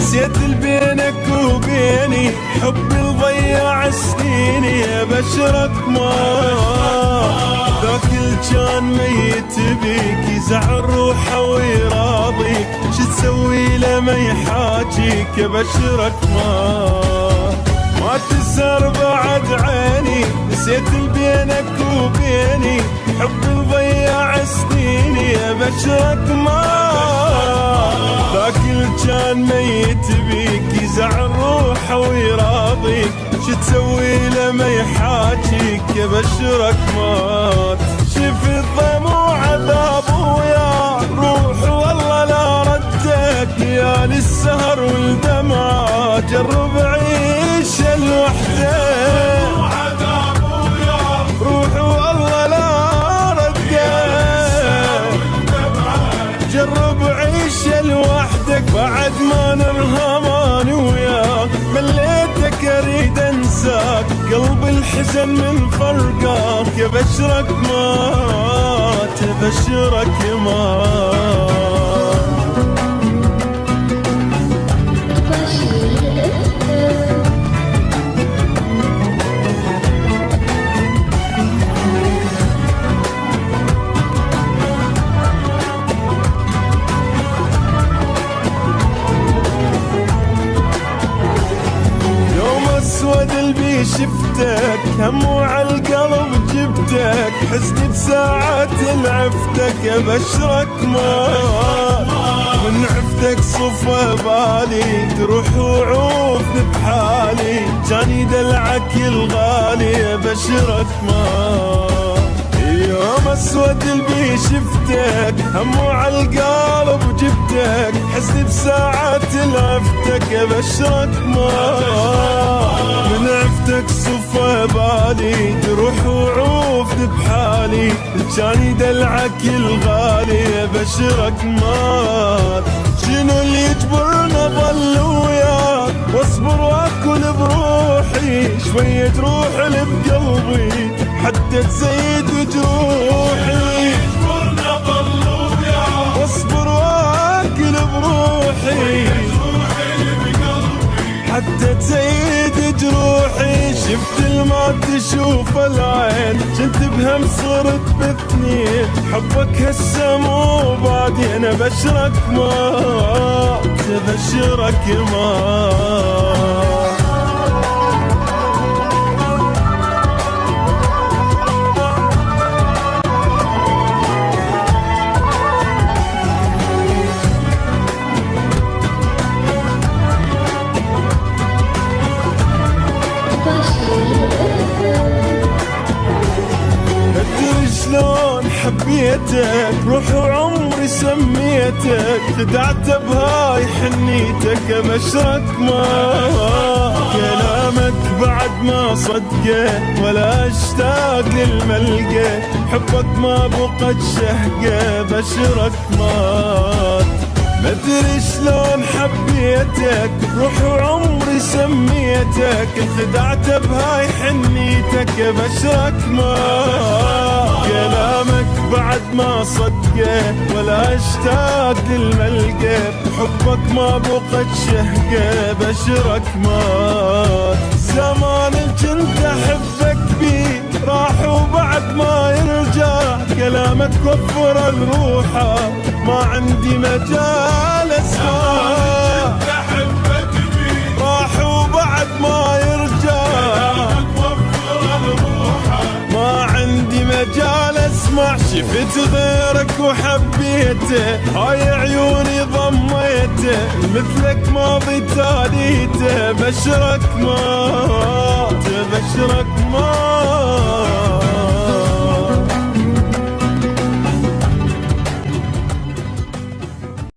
نسيت بينك وبيني حبي ضيع سنيني، ابشرك مات. ذاك اللي كان ميت بيك يزعل روحه ويراضيك، شو تسوي له ما يحاجيك؟ ابشرك ما تسهر بعد عيني، نسيت بينك وبيني حبي ضيع سنيني، ابشرك ذاك اللي كان ميت بيك يزعل روحه ويراضيك، شو تسوي له ما يحاجيك؟ ابشرك مات. شف الضموع عذاب ويا روح والله لا ردك، يا للسهر والدمعة جرب عيش لوحدك. روح والله لا ردك، جرب عيش لوحدك. بعد ما نرهمان وياك مليتك اريد انساك، قلب الحزن من فرقاك. ابشرك مات، ابشرك مات. اسود البي شفتك هم وعالقلب جبتك، حزني بساعات لعفتك. ابشرك مات، من عفتك صفى بالي تروح وعوفني بحالي، كان يدلعك الغالي. ابشرك مات، يوم اسود البي شفتك هم وعالقلب جبتك، حزني بساعات لعفتك. ابشرك مات، من عفتك صفى بالي تروح وعوفني بحالي، كان يدلعك الغالي. ابشرك مات، شنو اللي يجبرنا ظل وياك واصبر واكل بروحي، شوية تروح اللي بقلبي حتى تزيد جروحي. يجبرنا ظل وياك واصبر واكل بروحي حتى تزيد جروحي. شفت الما تشوف العين، كنت بهم صرت باثنين، حبك هسه مو بعدين. ابشرك مات، ابشرك مات. أدري شلون حبيتك روح وعمري سميتك، خدعت بهاي حنيتك. ابشرك مات، كلامك بعد ما صدقه ولا اشتاق للملقى، حبك ما بقت شهقه. ابشرك مات، مدري شلون حبيتك روح وعمري سميتك، خدعت بهاي حنيتك. ابشرك مات، كلامك بعد ما صدقه ولا اشتاق للملقى، حبك ما بقت شهقه. ابشرك مات، زمان كنت احبك بيه راح وبعد ما يرجع، كلامك وفر الروحه ما عندي مجال اسمع. كنت احبك بيه راح وبعد ما يرجع، كلامك وفر الروحه ما عندي مجال اسمع. شفت غيرك وحبيته، هاي عيوني ضميته، مثلك ماضي تاليته. ابشرك مات، ابشرك مات.